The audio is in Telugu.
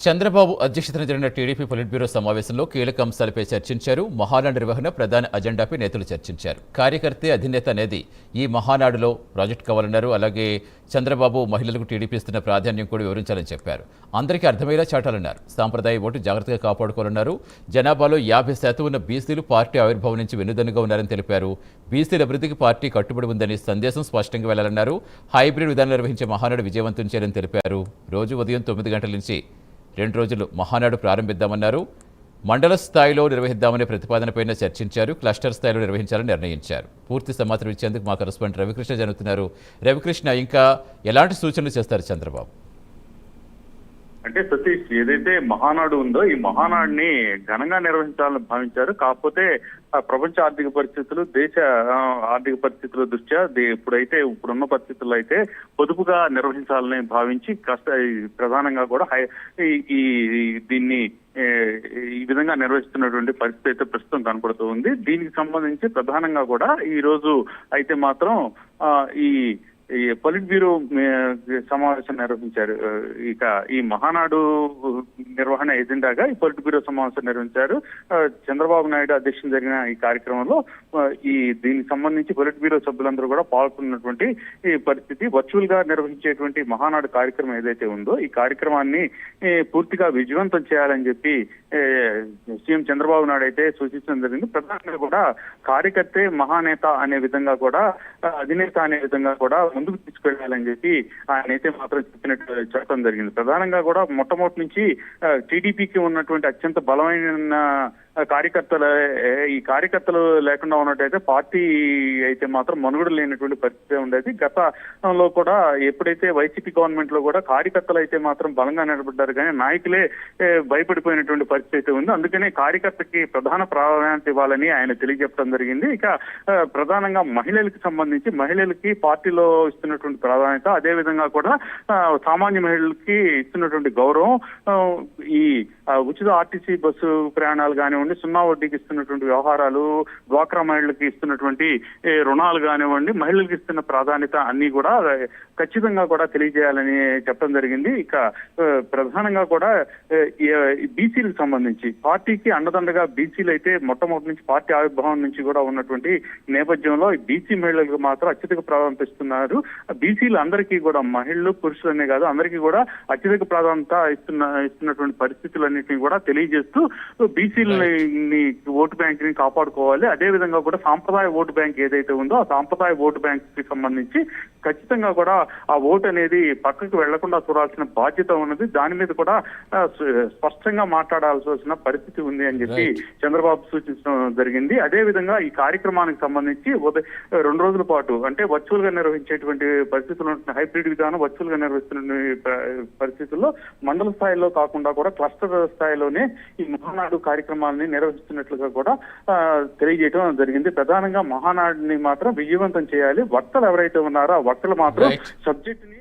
చంద్రబాబు అధ్యక్షతన జరిగిన టీడీపీ పొలిట్ బ్యూరో సమావేశంలో కీలక అంశాలపై చర్చించారు. మహానాడు నిర్వహణ ప్రధాన అజెండాపై నేతలు చర్చించారు. కార్యకర్తే అధినేత అనేది ఈ మహానాడులో ప్రాజెక్ట్ కావాలన్నారు. అలాగే చంద్రబాబు మహిళలకు టీడీపీ ఇస్తున్న ప్రాధాన్యం కూడా వివరించాలని చెప్పారు. అందరికీ అర్థమయ్యేలా చాటాలన్నారు. సాంప్రదాయ ఓటు జాగ్రత్తగా కాపాడుకోవాలన్నారు. జనాభాలో 50% ఉన్న బీసీలు పార్టీ ఆవిర్భావం నుంచి వెన్నుదన్నుగా ఉన్నారని తెలిపారు. బీసీల అభివృద్ధికి పార్టీ కట్టుబడి ఉందని సందేశం స్పష్టంగా వెళ్లాలన్నారు. హైబ్రిడ్ విధానం నిర్వహించే మహానాడు విజయవంతం చేయాలని తెలిపారు. రోజు ఉదయం 9 గంటల నుంచి 2 రోజులు మహానాడు ప్రారంభిద్దామన్నారు. మండల స్థాయిలో నిర్వహిద్దామనే ప్రతిపాదనపై చర్చించారు. క్లస్టర్ స్థాయిలో నిర్వహించాలని నిర్ణయించారు. పూర్తి సమాచారం ఇచ్చేందుకు మా కరెస్పాండెంట్ రవికృష్ణ జరుగుతున్నారు. రవికృష్ణ, ఇంకా ఎలాంటి సూచనలు చేస్తారు చంద్రబాబు? అంటే సతీష్, ఏదైతే మహానాడు ఉందో ఈ మహానాడుని ఘనంగా నిర్వహించాలని భావించారు. కాకపోతే ప్రపంచ ఆర్థిక పరిస్థితులు, దేశ ఆర్థిక పరిస్థితుల దృష్ట్యా ఇప్పుడున్న పరిస్థితుల్లో అయితే పొదుపుగా నిర్వహించాలని భావించి ప్రధానంగా కూడా దీన్ని ఈ విధంగా నిర్వహిస్తున్నటువంటి పరిస్థితి అయితే ప్రస్తుతం కనపడుతూ ఉంది. దీనికి సంబంధించి ప్రధానంగా కూడా ఈ రోజు అయితే మాత్రం ఈ పొలిట్ బ్యూరో సమావేశం నిర్వహించారు. ఇక ఈ మహానాడు నిర్వహణ ఎజెండాగా ఈ పొలిట్ బ్యూరో సమావేశం నిర్వహించారు. చంద్రబాబు నాయుడు అధ్యక్షతన జరిగిన ఈ కార్యక్రమంలో దీనికి సంబంధించి పొలిట్ బ్యూరో సభ్యులందరూ కూడా పాల్గొన్నటువంటి ఈ పరిస్థితి. వర్చువల్ గా నిర్వహించేటువంటి మహానాడు కార్యక్రమం ఏదైతే ఉందో ఈ కార్యక్రమాన్ని పూర్తిగా విజయవంతం చేయాలని చెప్పి సీఎం చంద్రబాబు నాయుడు అయితే సూచించడం జరిగింది. ప్రధానంగా కూడా కార్యకర్తే మహానేత అనే విధంగా కూడా, అధినేత అనే విధంగా కూడా ముందుకు తీసుకెళ్లాలని చెప్పి ఆయన అయితే మాత్రం చెప్పడం జరిగింది. ప్రధానంగా కూడా మొట్టమొదటి నుంచి టీడీపీకి ఉన్నటువంటి అత్యంత బలమైన ఈ కార్యకర్తలు లేకుండా ఉన్నట్టయితే పార్టీ అయితే మాత్రం మనుగడ లేనటువంటి పరిస్థితి ఉండేది. గతంలో కూడా ఎప్పుడైతే వైసీపీ గవర్నమెంట్ లో కూడా కార్యకర్తలు అయితే మాత్రం బలంగా నిలబడ్డారు, కానీ నాయకులే భయపడిపోయినటువంటి పరిస్థితి అయితే ఉంది. అందుకనే కార్యకర్తకి ప్రధాన ప్రాధాన్యత ఇవ్వాలని ఆయన తెలియజెప్పడం జరిగింది. ఇక ప్రధానంగా మహిళలకు సంబంధించి మహిళలకి పార్టీలో ఇస్తున్నటువంటి ప్రాధాన్యత, అదే విధంగా కూడా సామాన్య మహిళలకి ఇస్తున్నటువంటి గౌరవం, ఈ ఉచిత ఆర్టీసీ బస్సు ప్రయాణాలు కానివ్వండి, 0 వడ్డీకి ఇస్తున్నటువంటి వ్యవహారాలు, డ్వాక్రా మహిళలకు ఇస్తున్నటువంటి రుణాలు కానివ్వండి, మహిళలకు ఇస్తున్న ప్రాధాన్యత అన్ని కూడా ఖచ్చితంగా కూడా తెలియజేయాలని చెప్పడం జరిగింది. ఇక ప్రధానంగా కూడా బీసీలకు సంబంధించి పార్టీకి అండదండగా బీసీలు అయితే మొట్టమొదటి నుంచి పార్టీ ఆవిర్భావం నుంచి కూడా ఉన్నటువంటి నేపథ్యంలో బీసీ మహిళలకు మాత్రం అత్యధిక ప్రాధాన్యత ఇస్తున్నారు. బీసీలు అందరికీ కూడా, మహిళలు పురుషులనే కాదు అందరికీ కూడా అత్యధిక ప్రాధాన్యత ఇస్తున్నటువంటి పరిస్థితులన్నింటినీ కూడా తెలియజేస్తూ బీసీలని ఓటు బ్యాంక్ ని కాపాడుకోవాలి. అదే విధంగా కూడా సాంప్రదాయ ఓటు బ్యాంక్ ఏదైతే ఉందో ఆ సాంప్రదాయ ఓటు బ్యాంక్ కి సంబంధించి ఖచ్చితంగా కూడా ఆ ఓటు అనేది పక్కకు వెళ్లకుండా చూడాల్సిన బాధ్యత ఉన్నది. దాని మీద కూడా స్పష్టంగా మాట్లాడాల్సిన పరిస్థితి ఉంది అని చెప్పి చంద్రబాబు సూచించడం జరిగింది. అదే విధంగా ఈ కార్యక్రమానికి సంబంధించి 2 రోజుల పాటు అంటే వర్చువల్ గా నిర్వహించేటువంటి పరిస్థితులు, హైబ్రిడ్ విధానం వర్చువల్ గా నిర్వహిస్తున్న పరిస్థితుల్లో మండల స్థాయిలో కాకుండా కూడా క్లస్టర్ స్థాయిలోనే ఈ మహానాడు కార్యక్రమాలని నిర్వహిస్తున్నట్లుగా కూడా తెలియజేయడం జరిగింది. ప్రధానంగా మహానాడుని మాత్రం విజయవంతం చేయాలి. వక్తలు ఎవరైతే ఉన్నారో ఆ వక్తలు మాత్రం సబ్జెక్ట్ ని